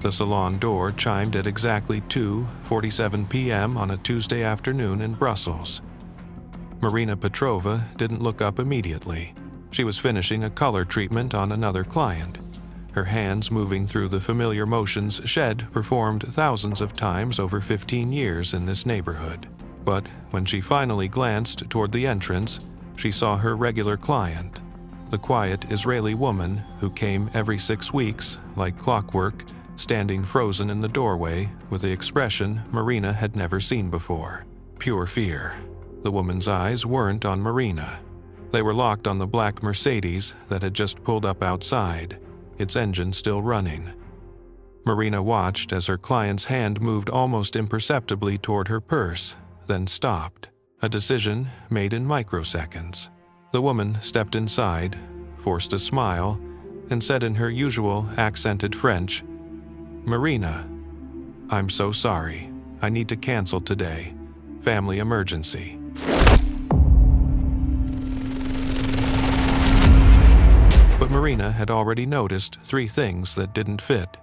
The salon door chimed at exactly 2:47 p.m. on a Tuesday afternoon in Brussels. Marina Petrova didn't look up immediately. She was finishing a color treatment on another client, her hands moving through the familiar motions Shed performed thousands of times over 15 years in this neighborhood. But when she finally glanced toward the entrance, she saw her regular client, the quiet Israeli woman who came every 6 weeks, like clockwork, standing frozen in the doorway with the expression Marina had never seen before. Pure fear. The woman's eyes weren't on Marina. They were locked on the black Mercedes that had just pulled up outside, its engine still running. Marina watched as her client's hand moved almost imperceptibly toward her purse, then stopped, a decision made in microseconds. The woman stepped inside, forced a smile, and said in her usual accented French, "Marina, I'm so sorry. I need to cancel today. Family emergency." But Marina had already noticed 3 things that didn't fit.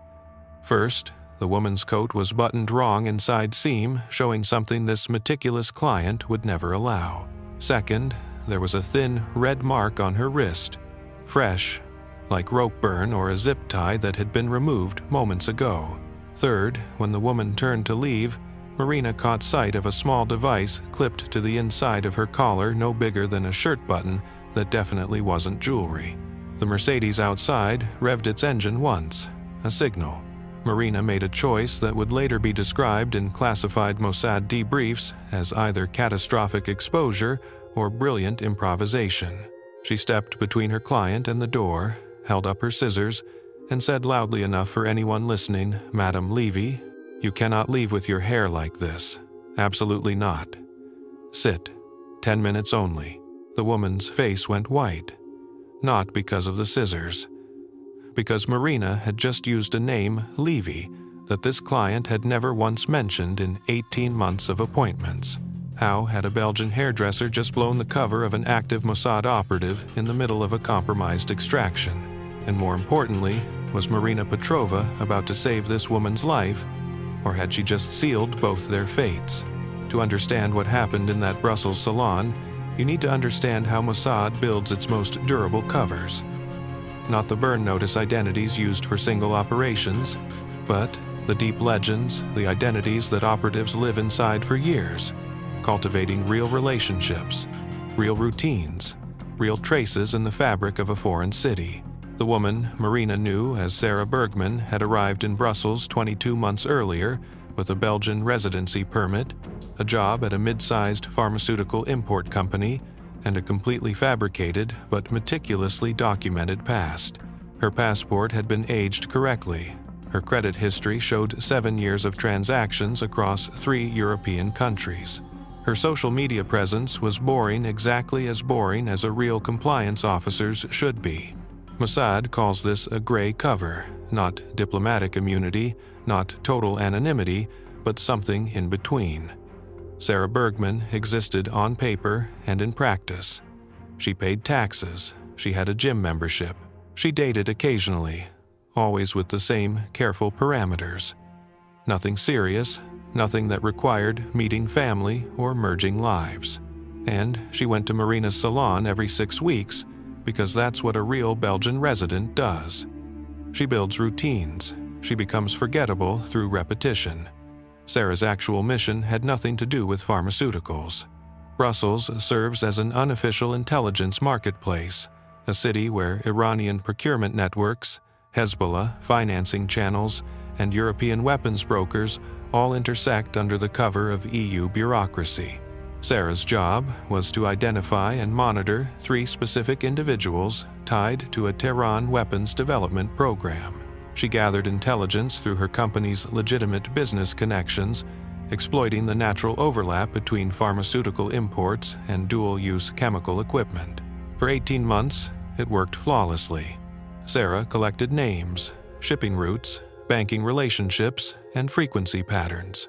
First, the woman's coat was buttoned wrong inside seam, showing something this meticulous client would never allow. Second, there was a thin red mark on her wrist, fresh, like rope burn or a zip tie that had been removed moments ago. Third, when the woman turned to leave, Marina caught sight of a small device clipped to the inside of her collar no bigger than a shirt button that definitely wasn't jewelry. The Mercedes outside revved its engine once, a signal. Marina made a choice that would later be described in classified Mossad debriefs as either catastrophic exposure or brilliant improvisation. She stepped between her client and the door, held up her scissors, and said loudly enough for anyone listening, "Madame Levy, you cannot leave with your hair like this. Absolutely not. Sit. 10 minutes only." The woman's face went white. Not because of the scissors. Because Marina had just used a name, Levy, that this client had never once mentioned in 18 months of appointments. How had a Belgian hairdresser just blown the cover of an active Mossad operative in the middle of a compromised extraction? And more importantly, was Marina Petrova about to save this woman's life, or had she just sealed both their fates? To understand what happened in that Brussels salon, you need to understand how Mossad builds its most durable covers. Not the burn notice identities used for single operations, but the deep legends, the identities that operatives live inside for years, cultivating real relationships, real routines, real traces in the fabric of a foreign city. The woman Marina knew as Sarah Bergman had arrived in Brussels 22 months earlier with a Belgian residency permit, a job at a mid-sized pharmaceutical import company, and a completely fabricated but meticulously documented past. Her passport had been aged correctly. Her credit history showed 7 years of transactions across 3 European countries. Her social media presence was boring, exactly as boring as a real compliance officer's should be. Mossad calls this a gray cover, not diplomatic immunity, not total anonymity, but something in between. Sarah Bergman existed on paper and in practice. She paid taxes, she had a gym membership, she dated occasionally, always with the same careful parameters. Nothing serious, nothing that required meeting family or merging lives. And she went to Marina's salon every 6 weeks because that's what a real Belgian resident does. She builds routines, she becomes forgettable through repetition. Sarah's actual mission had nothing to do with pharmaceuticals. Brussels serves as an unofficial intelligence marketplace, a city where Iranian procurement networks, Hezbollah financing channels, and European weapons brokers all intersect under the cover of EU bureaucracy. Sarah's job was to identify and monitor 3 specific individuals tied to a Tehran weapons development program. She gathered intelligence through her company's legitimate business connections, exploiting the natural overlap between pharmaceutical imports and dual-use chemical equipment. For 18 months, it worked flawlessly. Sarah collected names, shipping routes, banking relationships, and frequency patterns.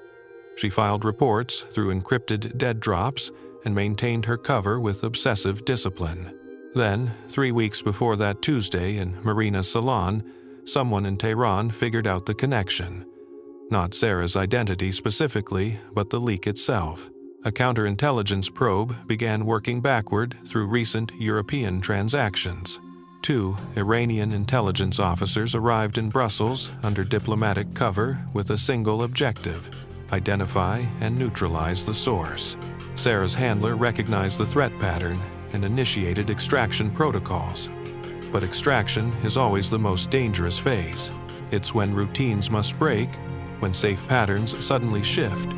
She filed reports through encrypted dead drops and maintained her cover with obsessive discipline. Then, 3 weeks before that Tuesday in Marina's salon, someone in Tehran figured out the connection. Not Sarah's identity specifically, but the leak itself. A counterintelligence probe began working backward through recent European transactions. 2 Iranian intelligence officers arrived in Brussels under diplomatic cover with a single objective: identify and neutralize the source. Sarah's handler recognized the threat pattern and initiated extraction protocols. But extraction is always the most dangerous phase. It's when routines must break, when safe patterns suddenly shift,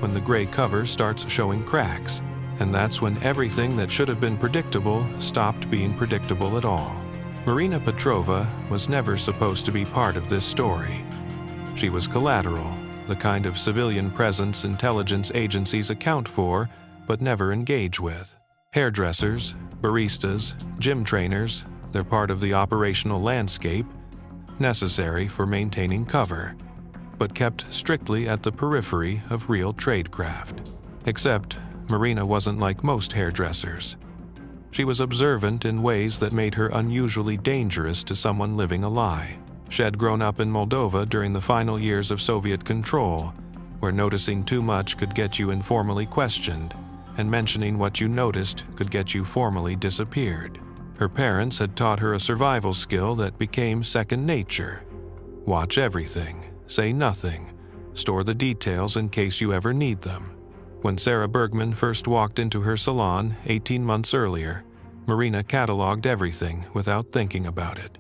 when the gray cover starts showing cracks, and that's when everything that should have been predictable stopped being predictable at all. Marina Petrova was never supposed to be part of this story. She was collateral, the kind of civilian presence intelligence agencies account for but never engage with. Hairdressers, baristas, gym trainers, they're part of the operational landscape, necessary for maintaining cover, but kept strictly at the periphery of real tradecraft. Except Marina wasn't like most hairdressers. She was observant in ways that made her unusually dangerous to someone living a lie. She had grown up in Moldova during the final years of Soviet control, where noticing too much could get you informally questioned, and mentioning what you noticed could get you formally disappeared. Her parents had taught her a survival skill that became second nature. Watch everything, say nothing, store the details in case you ever need them. When Sarah Bergman first walked into her salon 18 months earlier, Marina cataloged everything without thinking about it.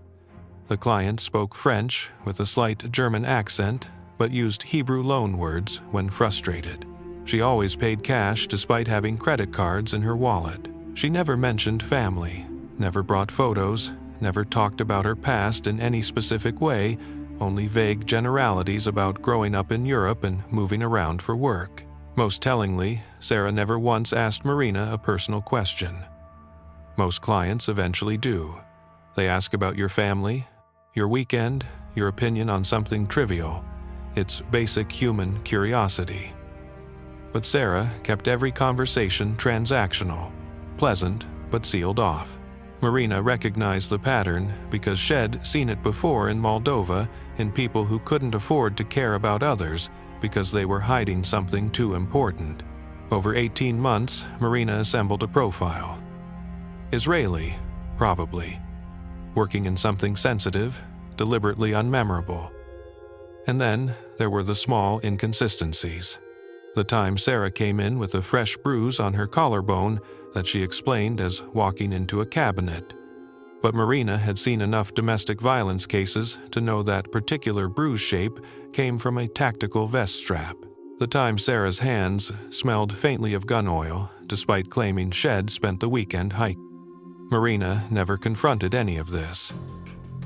The client spoke French with a slight German accent, but used Hebrew loanwords when frustrated. She always paid cash despite having credit cards in her wallet. She never mentioned family, never brought photos, never talked about her past in any specific way, only vague generalities about growing up in Europe and moving around for work. Most tellingly, Sarah never once asked Marina a personal question. Most clients eventually do. They ask about your family, your weekend, your opinion on something trivial. It's basic human curiosity. But Sarah kept every conversation transactional, pleasant but sealed off. Marina recognized the pattern because she'd seen it before in Moldova in people who couldn't afford to care about others because they were hiding something too important. Over 18 months, Marina assembled a profile. Israeli, probably. Working in something sensitive, deliberately unmemorable. And then there were the small inconsistencies. The time Sarah came in with a fresh bruise on her collarbone that she explained as walking into a cabinet. But Marina had seen enough domestic violence cases to know that particular bruise shape came from a tactical vest strap. The time Sarah's hands smelled faintly of gun oil, despite claiming she'd spent the weekend hiking. Marina never confronted any of this.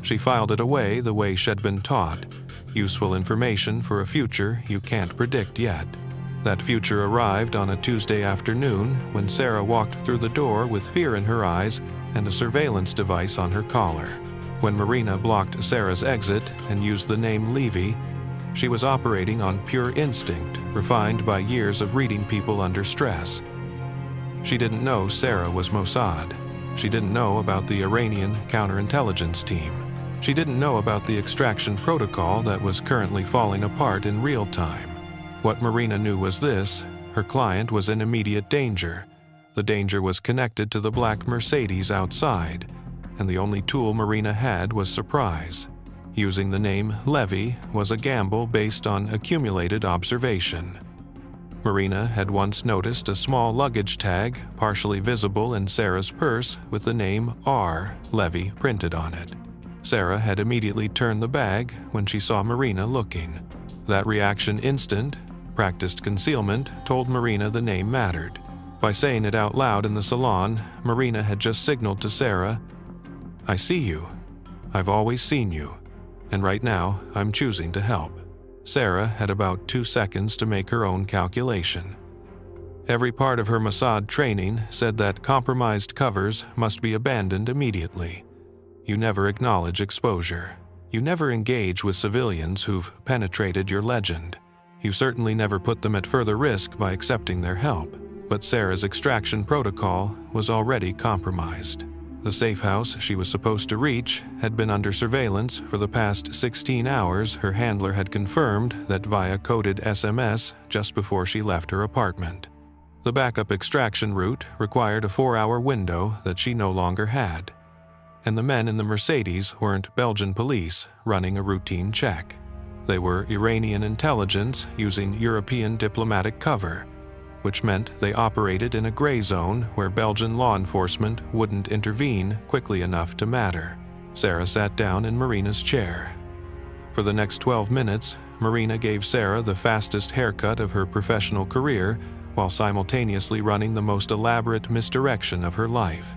She filed it away the way she'd been taught, useful information for a future you can't predict yet. That future arrived on a Tuesday afternoon when Sarah walked through the door with fear in her eyes and a surveillance device on her collar. When Marina blocked Sarah's exit and used the name Levy, she was operating on pure instinct, refined by years of reading people under stress. She didn't know Sarah was Mossad. She didn't know about the Iranian counterintelligence team. She didn't know about the extraction protocol that was currently falling apart in real time. What Marina knew was this: her client was in immediate danger. The danger was connected to the black Mercedes outside, and the only tool Marina had was surprise. Using the name Levy was a gamble based on accumulated observation. Marina had once noticed a small luggage tag partially visible in Sarah's purse with the name R. Levy printed on it. Sarah had immediately turned the bag when she saw Marina looking. That reaction, instant, practiced concealment, told Marina the name mattered. By saying it out loud in the salon, Marina had just signaled to Sarah, "I see you. I've always seen you. And right now, I'm choosing to help." Sarah had about 2 seconds to make her own calculation. Every part of her Mossad training said that compromised covers must be abandoned immediately. You never acknowledge exposure. You never engage with civilians who've penetrated your legend. You certainly never put them at further risk by accepting their help. But Sarah's extraction protocol was already compromised. The safe house she was supposed to reach had been under surveillance for the past 16 hours. Her handler had confirmed that via coded SMS just before she left her apartment. The backup extraction route required a 4-hour window that she no longer had, and the men in the Mercedes weren't Belgian police running a routine check. They were Iranian intelligence using European diplomatic cover, which meant they operated in a gray zone where Belgian law enforcement wouldn't intervene quickly enough to matter. Sarah sat down in Marina's chair. For the next 12 minutes, Marina gave Sarah the fastest haircut of her professional career while simultaneously running the most elaborate misdirection of her life.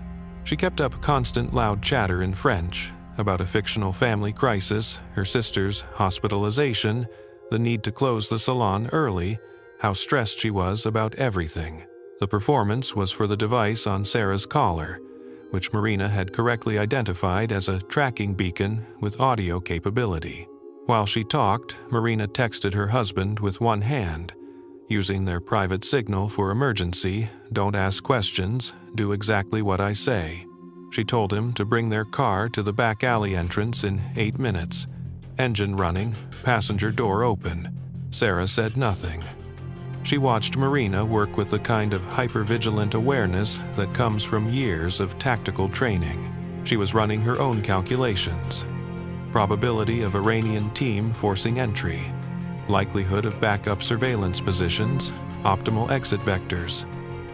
She kept up constant loud chatter in French about a fictional family crisis, her sister's hospitalization, the need to close the salon early, how stressed she was about everything. The performance was for the device on Sarah's collar, which Marina had correctly identified as a tracking beacon with audio capability. While she talked, Marina texted her husband with one hand, using their private signal for emergency, "Don't ask questions, do exactly what I say." She told him to bring their car to the back alley entrance in 8 minutes. Engine running, passenger door open. Sarah said nothing. She watched Marina work with the kind of hypervigilant awareness that comes from years of tactical training. She was running her own calculations. Probability of Iranian team forcing entry. Likelihood of backup surveillance positions, optimal exit vectors,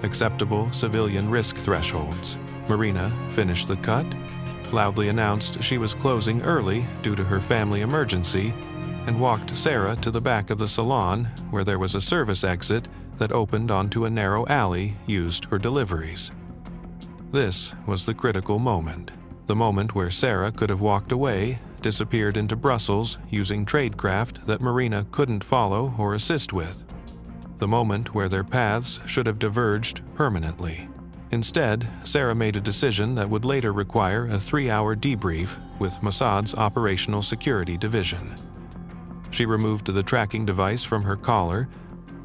acceptable civilian risk thresholds. Marina finished the cut, loudly announced she was closing early due to her family emergency, and walked Sarah to the back of the salon where there was a service exit that opened onto a narrow alley used for deliveries. This was the critical moment. The moment where Sarah could have walked away, disappeared into Brussels using tradecraft that Marina couldn't follow or assist with. The moment where their paths should have diverged permanently. Instead, Sarah made a decision that would later require a 3-hour debrief with Mossad's Operational Security Division. She removed the tracking device from her collar,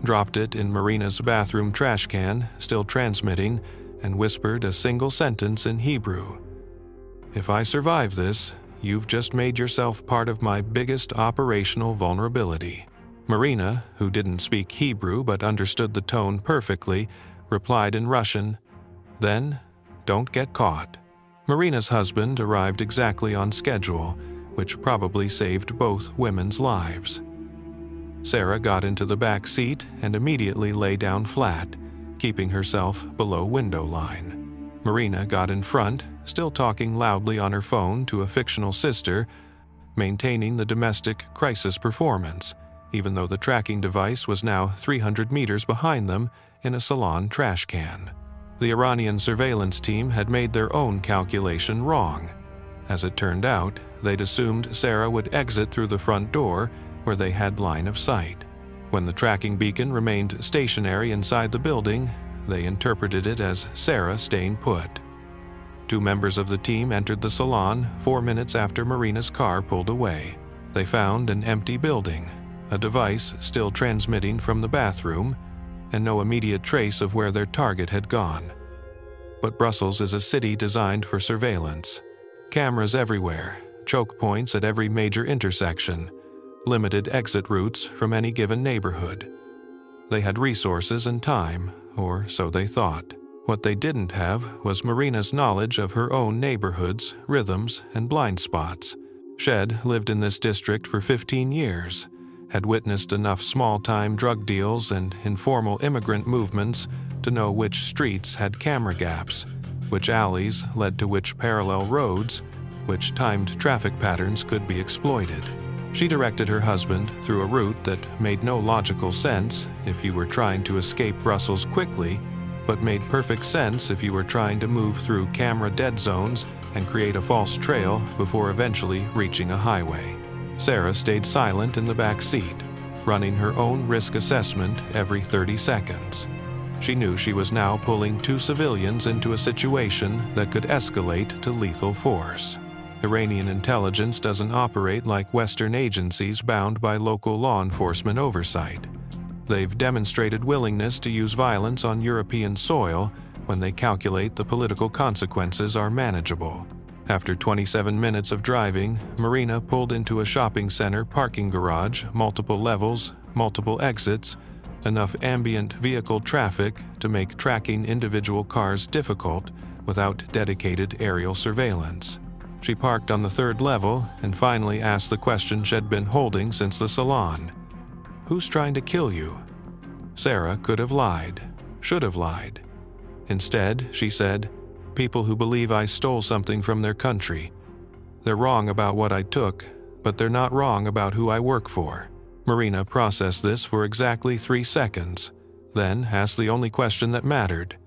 dropped it in Marina's bathroom trash can, still transmitting, and whispered a single sentence in Hebrew. "If I survive this, you've just made yourself part of my biggest operational vulnerability." Marina, who didn't speak Hebrew but understood the tone perfectly, replied in Russian, "Then, don't get caught." Marina's husband arrived exactly on schedule, which probably saved both women's lives. Sarah got into the back seat and immediately lay down flat, keeping herself below window line. Marina got in front, still talking loudly on her phone to a fictional sister, maintaining the domestic crisis performance, even though the tracking device was now 300 meters behind them in a salon trash can. The Iranian surveillance team had made their own calculation wrong. As it turned out, they'd assumed Sarah would exit through the front door where they had line of sight. When the tracking beacon remained stationary inside the building, they interpreted it as Sarah staying put. 2 members of the team entered the salon 4 minutes after Marina's car pulled away. They found an empty building, a device still transmitting from the bathroom, and no immediate trace of where their target had gone. But Brussels is a city designed for surveillance. Cameras everywhere, choke points at every major intersection, limited exit routes from any given neighborhood. They had resources and time, or so they thought. What they didn't have was Marina's knowledge of her own neighborhoods, rhythms, and blind spots. Shed lived in this district for 15 years, had witnessed enough small-time drug deals and informal immigrant movements to know which streets had camera gaps, which alleys led to which parallel roads, which timed traffic patterns could be exploited. She directed her husband through a route that made no logical sense if you were trying to escape Brussels quickly, but made perfect sense if you were trying to move through camera dead zones and create a false trail before eventually reaching a highway. Sarah stayed silent in the back seat, running her own risk assessment every 30 seconds. She knew she was now pulling 2 civilians into a situation that could escalate to lethal force. Iranian intelligence doesn't operate like Western agencies bound by local law enforcement oversight. They've demonstrated willingness to use violence on European soil when they calculate the political consequences are manageable. After 27 minutes of driving, Marina pulled into a shopping center parking garage, multiple levels, multiple exits, enough ambient vehicle traffic to make tracking individual cars difficult without dedicated aerial surveillance. She parked on the third level and finally asked the question she'd been holding since the salon. "Who's trying to kill you?" Sarah could have lied, should have lied. Instead, she said, "People who believe I stole something from their country. They're wrong about what I took, but they're not wrong about who I work for." Marina processed this for exactly 3 seconds, then asked the only question that mattered.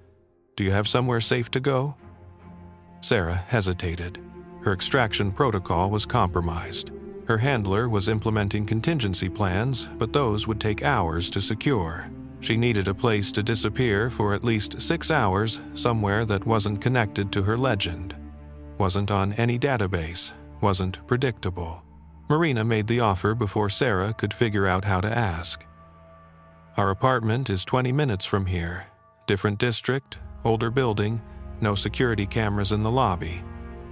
"Do you have somewhere safe to go?" Sarah hesitated. Her extraction protocol was compromised. Her handler was implementing contingency plans, but those would take hours to secure. She needed a place to disappear for at least 6 hours, somewhere that wasn't connected to her legend, wasn't on any database, wasn't predictable. Marina made the offer before Sarah could figure out how to ask. "Our apartment is 20 minutes from here. Different district, older building, no security cameras in the lobby.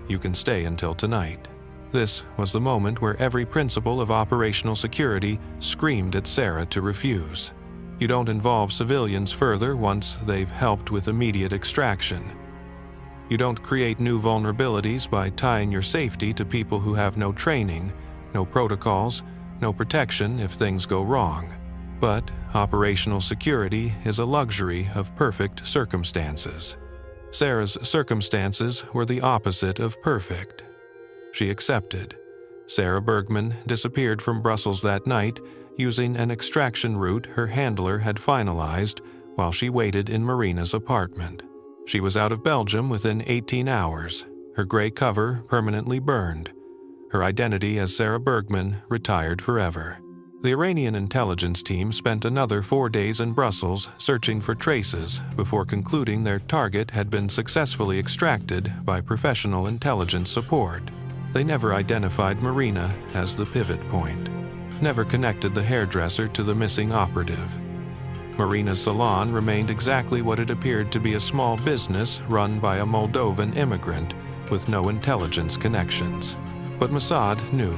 You can stay until tonight." This was the moment where every principle of operational security screamed at Sarah to refuse. You don't involve civilians further once they've helped with immediate extraction. You don't create new vulnerabilities by tying your safety to people who have no training, no protocols, no protection if things go wrong. But operational security is a luxury of perfect circumstances. Sarah's circumstances were the opposite of perfect. She accepted. Sarah Bergman disappeared from Brussels that night using an extraction route her handler had finalized while she waited in Marina's apartment. She was out of Belgium within 18 hours, her gray cover permanently burned. Her identity as Sarah Bergman retired forever. The Iranian intelligence team spent another 4 days in Brussels searching for traces before concluding their target had been successfully extracted by professional intelligence support. They never identified Marina as the pivot point, never connected the hairdresser to the missing operative. Marina's salon remained exactly what it appeared to be: a small business run by a Moldovan immigrant with no intelligence connections. But Mossad knew.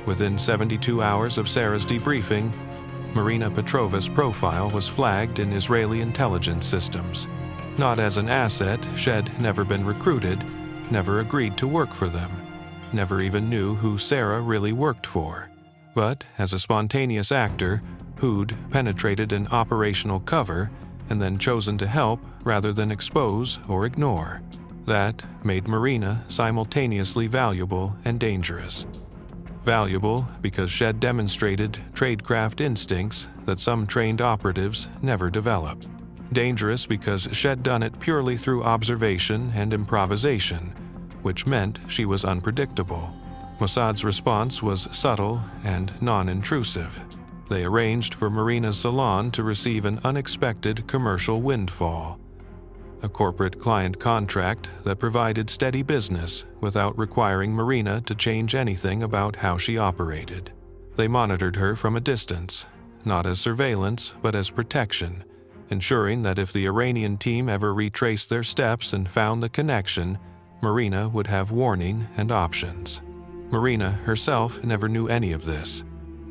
Within 72 hours of Sarah's debriefing, Marina Petrova's profile was flagged in Israeli intelligence systems. Not as an asset, she'd never been recruited, never agreed to work for them, never even knew who Sarah really worked for. But as a spontaneous actor who'd penetrated an operational cover and then chosen to help rather than expose or ignore. That made Marina simultaneously valuable and dangerous. Valuable because she'd demonstrated tradecraft instincts that some trained operatives never develop. Dangerous because she'd done it purely through observation and improvisation, which meant she was unpredictable. Mossad's response was subtle and non-intrusive. They arranged for Marina's salon to receive an unexpected commercial windfall. A corporate client contract that provided steady business without requiring Marina to change anything about how she operated. They monitored her from a distance, not as surveillance but as protection, ensuring that if the Iranian team ever retraced their steps and found the connection, Marina would have warning and options. Marina herself never knew any of this.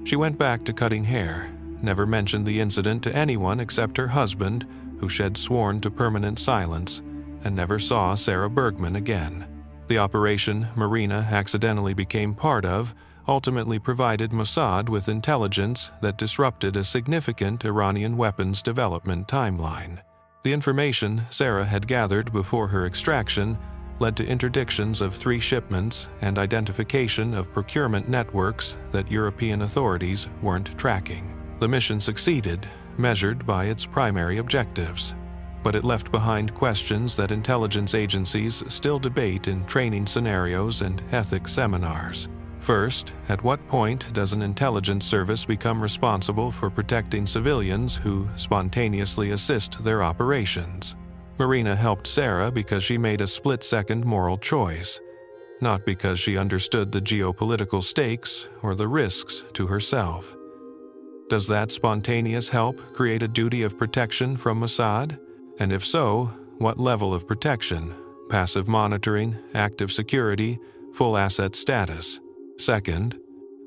She went back to cutting hair, never mentioned the incident to anyone except her husband, who she'd sworn to permanent silence, and never saw Sarah Bergman again. The operation Marina accidentally became part of ultimately provided Mossad with intelligence that disrupted a significant Iranian weapons development timeline. The information Sarah had gathered before her extraction led to interdictions of 3 shipments and identification of procurement networks that European authorities weren't tracking. The mission succeeded, measured by its primary objectives, but it left behind questions that intelligence agencies still debate in training scenarios and ethics seminars. First, at what point does an intelligence service become responsible for protecting civilians who spontaneously assist their operations? Marina helped Sarah because she made a split-second moral choice, not because she understood the geopolitical stakes or the risks to herself. Does that spontaneous help create a duty of protection from Mossad? And if so, what level of protection, passive monitoring, active security, full asset status. Second,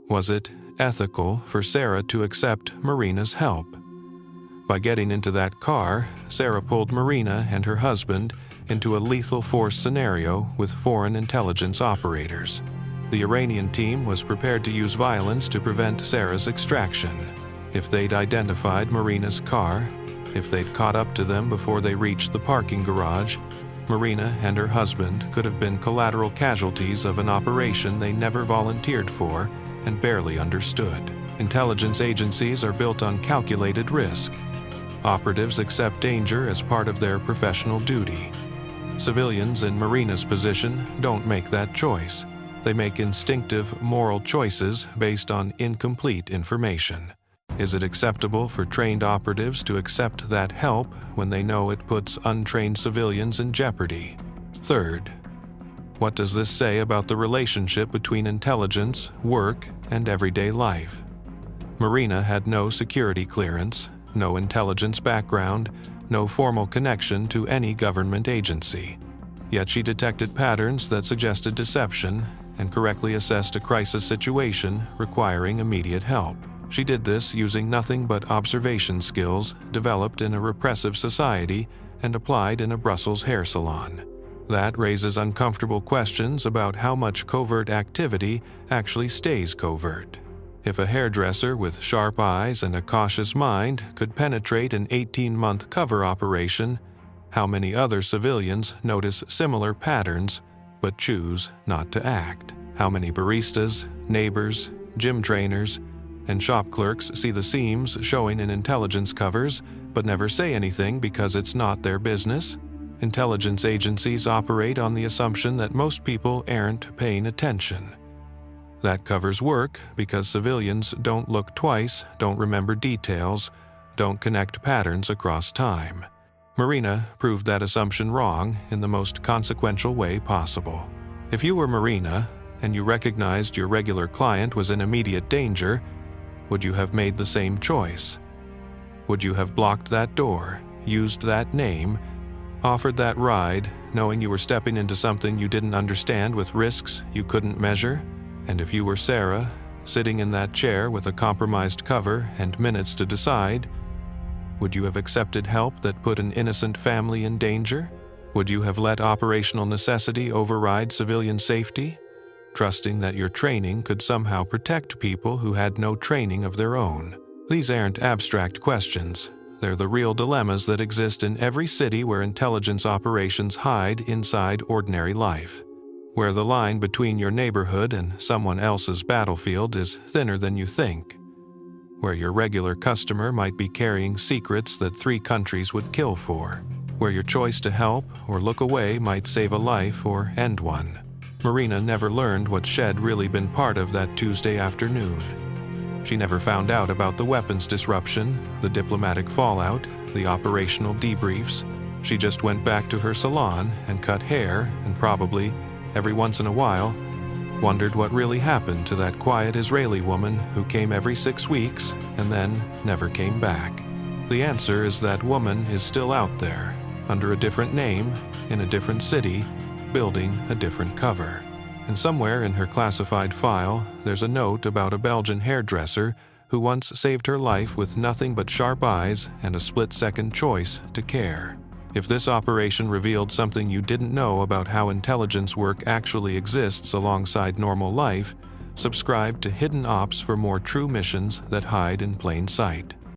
was it ethical for Sarah to accept Marina's help? By getting into that car, Sarah pulled Marina and her husband into a lethal force scenario with foreign intelligence operators. The Iranian team was prepared to use violence to prevent Sarah's extraction. If they'd identified Marina's car, if they'd caught up to them before they reached the parking garage, Marina and her husband could have been collateral casualties of an operation they never volunteered for and barely understood. Intelligence agencies are built on calculated risk. Operatives accept danger as part of their professional duty. Civilians in Marina's position don't make that choice. They make instinctive, moral choices based on incomplete information. Is it acceptable for trained operatives to accept that help when they know it puts untrained civilians in jeopardy? Third, what does this say about the relationship between intelligence, work, and everyday life? Marina had no security clearance, no intelligence background, no formal connection to any government agency. Yet she detected patterns that suggested deception and correctly assessed a crisis situation requiring immediate help. She did this using nothing but observation skills developed in a repressive society and applied in a Brussels hair salon. That raises uncomfortable questions about how much covert activity actually stays covert. If a hairdresser with sharp eyes and a cautious mind could penetrate an 18-month cover operation, how many other civilians notice similar patterns but choose not to act? How many baristas, neighbors, gym trainers, and shop clerks see the seams showing in intelligence covers but never say anything because it's not their business? Intelligence agencies operate on the assumption that most people aren't paying attention. That covers work because civilians don't look twice, don't remember details, don't connect patterns across time. Marina proved that assumption wrong in the most consequential way possible. If you were Marina and you recognized your regular client was in immediate danger, would you have made the same choice? Would you have blocked that door, used that name, offered that ride, knowing you were stepping into something you didn't understand with risks you couldn't measure? And if you were Sarah, sitting in that chair with a compromised cover and minutes to decide, would you have accepted help that put an innocent family in danger? Would you have let operational necessity override civilian safety, trusting that your training could somehow protect people who had no training of their own? These aren't abstract questions. They're the real dilemmas that exist in every city where intelligence operations hide inside ordinary life, where the line between your neighborhood and someone else's battlefield is thinner than you think, where your regular customer might be carrying secrets that 3 countries would kill for, where your choice to help or look away might save a life or end one. Marina never learned what she'd really been part of that Tuesday afternoon. She never found out about the weapons disruption, the diplomatic fallout, the operational debriefs. She just went back to her salon and cut hair and probably, every once in a while, wondered what really happened to that quiet Israeli woman who came every 6 weeks and then never came back. The answer is that woman is still out there, under a different name, in a different city, building a different cover. And somewhere in her classified file, there's a note about a Belgian hairdresser who once saved her life with nothing but sharp eyes and a split-second choice to care. If this operation revealed something you didn't know about how intelligence work actually exists alongside normal life, subscribe to Hidden Ops for more true missions that hide in plain sight.